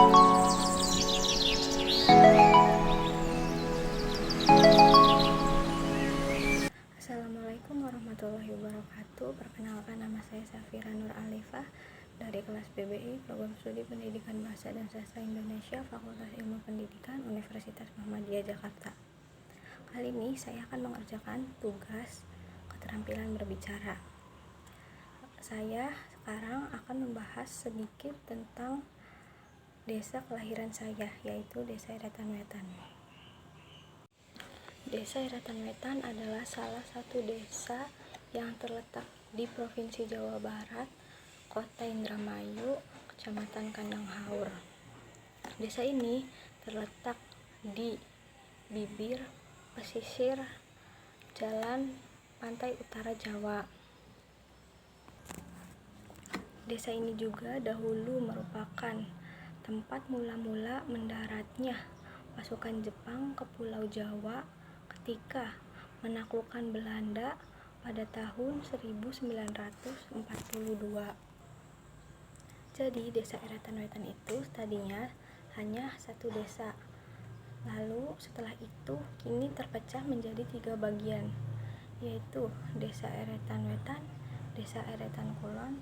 Assalamualaikum warahmatullahi wabarakatuh. Perkenalkan, nama saya Safira Nur Alifah dari kelas PBI Program Studi Pendidikan Bahasa dan Sastra Indonesia, Fakultas Ilmu Pendidikan, Universitas Muhammadiyah Jakarta. Kali ini saya akan mengerjakan tugas keterampilan berbicara. Saya sekarang akan membahas sedikit tentang desa kelahiran saya, yaitu Desa Eretan Wetan. Desa Eretan Wetan adalah salah satu desa yang terletak di Provinsi Jawa Barat, Kota Indramayu, Kecamatan Kandang Haur. Desa ini terletak di bibir pesisir Jalan Pantai Utara Jawa. Desa ini juga dahulu merupakan tempat mula-mula mendaratnya pasukan Jepang ke Pulau Jawa ketika menaklukkan Belanda pada tahun 1942. Jadi Desa Eretan Wetan itu tadinya hanya satu desa. Lalu setelah itu kini terpecah menjadi 3 bagian, yaitu Desa Eretan Wetan, Desa Eretan Kulon,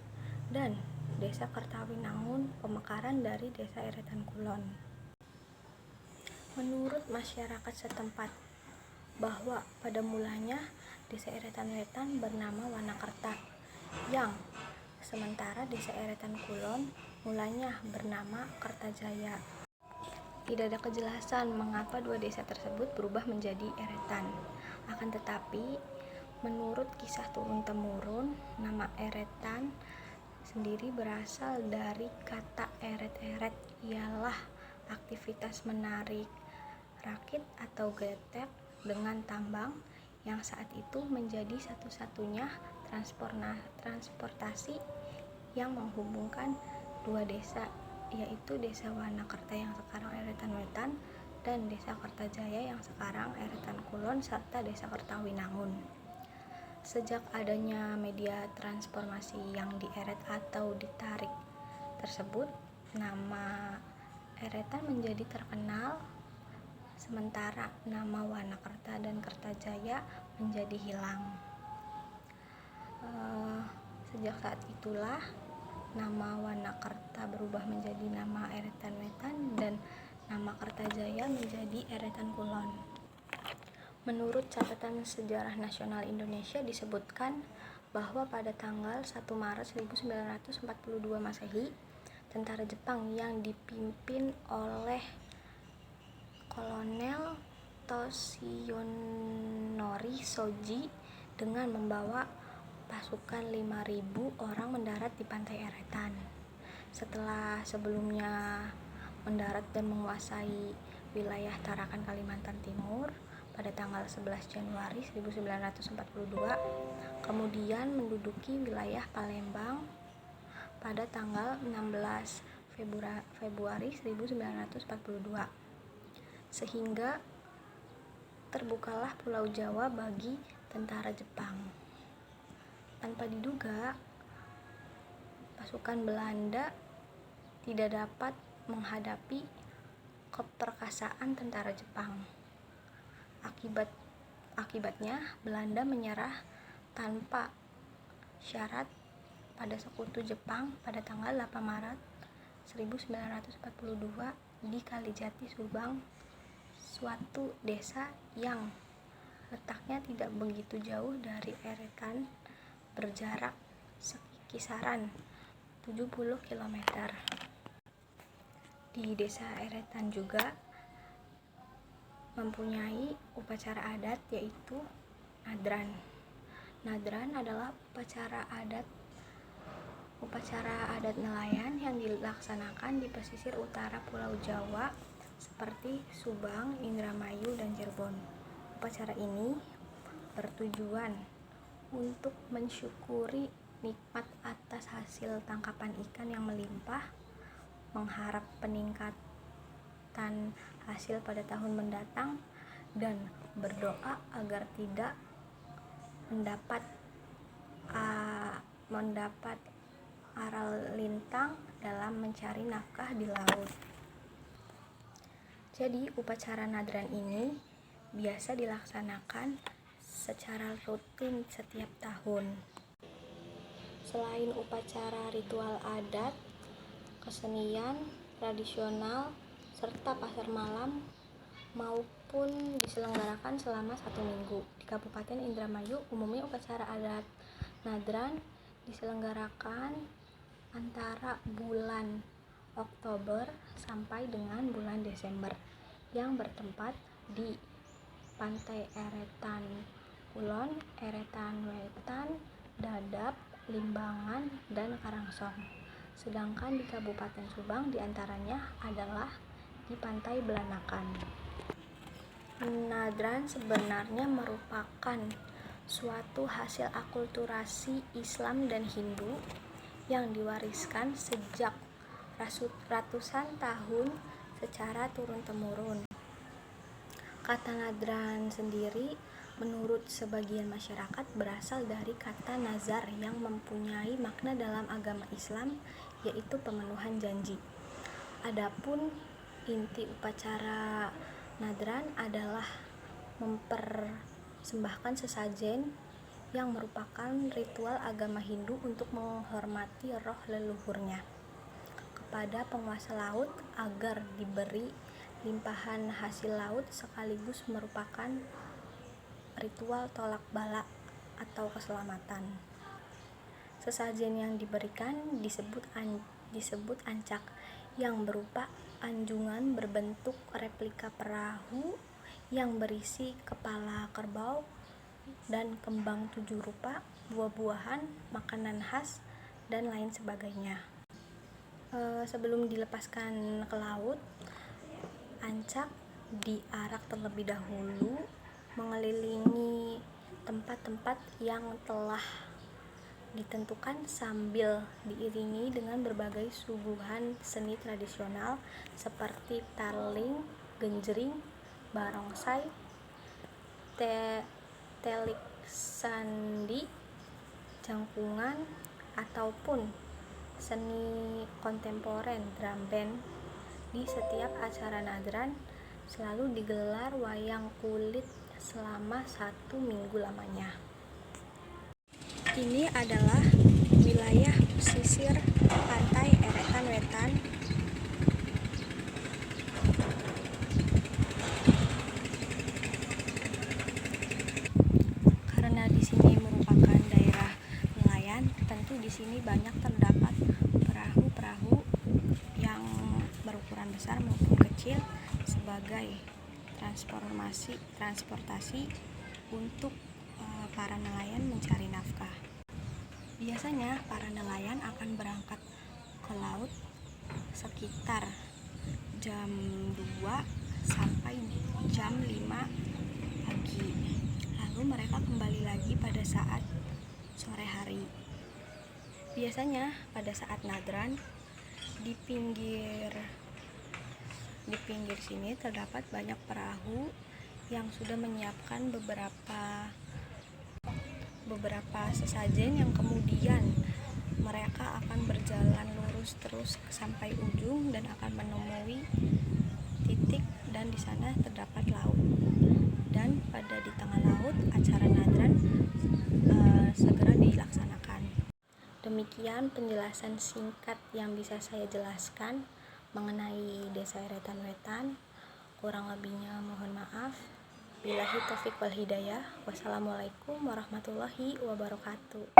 dan Desa Kertawinangun, pemekaran dari Desa Eretan Kulon. Menurut masyarakat setempat, bahwa pada mulanya Desa Eretan Wetan bernama Wanakerta, yang sementara Desa Eretan Kulon mulanya bernama Kertajaya. Tidak ada kejelasan mengapa dua desa tersebut berubah menjadi Eretan. Akan tetapi, menurut kisah turun-temurun, nama Eretan sendiri berasal dari kata eret-eret, ialah aktivitas menarik rakit atau getek dengan tambang yang saat itu menjadi satu-satunya transportasi yang menghubungkan dua desa, yaitu Desa Wanakerta yang sekarang Eretan Wetan dan Desa Kertajaya yang sekarang Eretan Kulon serta Desa Kertawinangun. Sejak adanya media transformasi yang dieret atau ditarik tersebut, nama Eretan menjadi terkenal, sementara nama Wanakerta dan Kertajaya menjadi hilang. Sejak saat itulah nama Wanakerta berubah menjadi nama Eretan Wetan dan nama Kertajaya menjadi Eretan Kulon. Menurut catatan sejarah nasional Indonesia disebutkan bahwa pada tanggal 1 Maret 1942 Masehi, tentara Jepang yang dipimpin oleh Kolonel Toshinori Shoji dengan membawa pasukan 5.000 orang mendarat di pantai Eretan. Setelah sebelumnya mendarat dan menguasai wilayah Tarakan, Kalimantan Timur pada tanggal 11 Januari 1942, kemudian menduduki wilayah Palembang pada tanggal 16 Februari 1942, sehingga terbukalah Pulau Jawa bagi tentara Jepang. Tanpa diduga, pasukan Belanda tidak dapat menghadapi keperkasaan tentara Jepang. Akibatnya Belanda menyerah tanpa syarat pada Sekutu Jepang pada tanggal 8 Maret 1942 di Kalijati, Subang, suatu desa yang letaknya tidak begitu jauh dari Eretan, berjarak kisaran 70 km. Di Desa Eretan juga mempunyai upacara adat, yaitu Nadran. Nadran adalah upacara adat nelayan yang dilaksanakan di pesisir utara Pulau Jawa seperti Subang, Indramayu, dan Cirebon. Upacara ini bertujuan untuk mensyukuri nikmat atas hasil tangkapan ikan yang melimpah, mengharap peningkatan hasil pada tahun mendatang, dan berdoa agar tidak mendapat aral lintang dalam mencari nafkah di laut. Jadi upacara nadran ini biasa dilaksanakan secara rutin setiap tahun. Selain upacara ritual adat, kesenian tradisional, serta pasar malam maupun diselenggarakan selama 1 minggu. Di Kabupaten Indramayu, umumnya upacara adat nadran diselenggarakan antara bulan Oktober sampai dengan bulan Desember, yang bertempat di Pantai Eretan Kulon, Eretan Wetan, Dadap, Limbangan, dan Karangsong. Sedangkan di Kabupaten Subang diantaranya adalah di Pantai Belanakan. Nadran sebenarnya merupakan suatu hasil akulturasi Islam dan Hindu yang diwariskan sejak ratusan tahun secara turun-temurun. Kata nadran sendiri menurut sebagian masyarakat berasal dari kata nazar yang mempunyai makna dalam agama Islam, yaitu pemenuhan janji. Adapun inti upacara nadran adalah mempersembahkan sesajen yang merupakan ritual agama Hindu untuk menghormati roh leluhurnya kepada penguasa laut agar diberi limpahan hasil laut, sekaligus merupakan ritual tolak bala atau keselamatan. Sesajen yang diberikan disebut ancak, yang berupa anjungan berbentuk replika perahu yang berisi kepala kerbau dan kembang 7 rupa, buah-buahan, makanan khas, dan lain sebagainya. Sebelum dilepaskan ke laut, ancak diarak terlebih dahulu mengelilingi tempat-tempat yang telah ditentukan sambil diiringi dengan berbagai suguhan seni tradisional seperti tarling, genjring, barongsai, telik sandi, jangkungan, ataupun seni kontemporer drum band. Di setiap acara nadran selalu digelar wayang kulit selama 1 minggu lamanya. Ini adalah wilayah pesisir Pantai Eretan Wetan. Karena di sini merupakan daerah nelayan, tentu di sini banyak terdapat perahu-perahu yang berukuran besar maupun kecil sebagai transportasi untuk para nelayan mencari nafkah. Biasanya para nelayan akan berangkat ke laut sekitar jam 2 sampai jam 5 pagi. Lalu mereka kembali lagi pada saat sore hari. Biasanya pada saat nadran di pinggir sini terdapat banyak perahu yang sudah menyiapkan beberapa sesajen yang kemudian mereka akan berjalan lurus terus sampai ujung dan akan menemui titik, dan di sana terdapat laut. Dan di tengah laut acara nadran segera dilaksanakan. Demikian penjelasan singkat yang bisa saya jelaskan mengenai Desa Eretan Wetan. Kurang lebihnya mohon maaf. Billahi taufiq wal hidayah. Wassalamualaikum warahmatullahi wabarakatuh.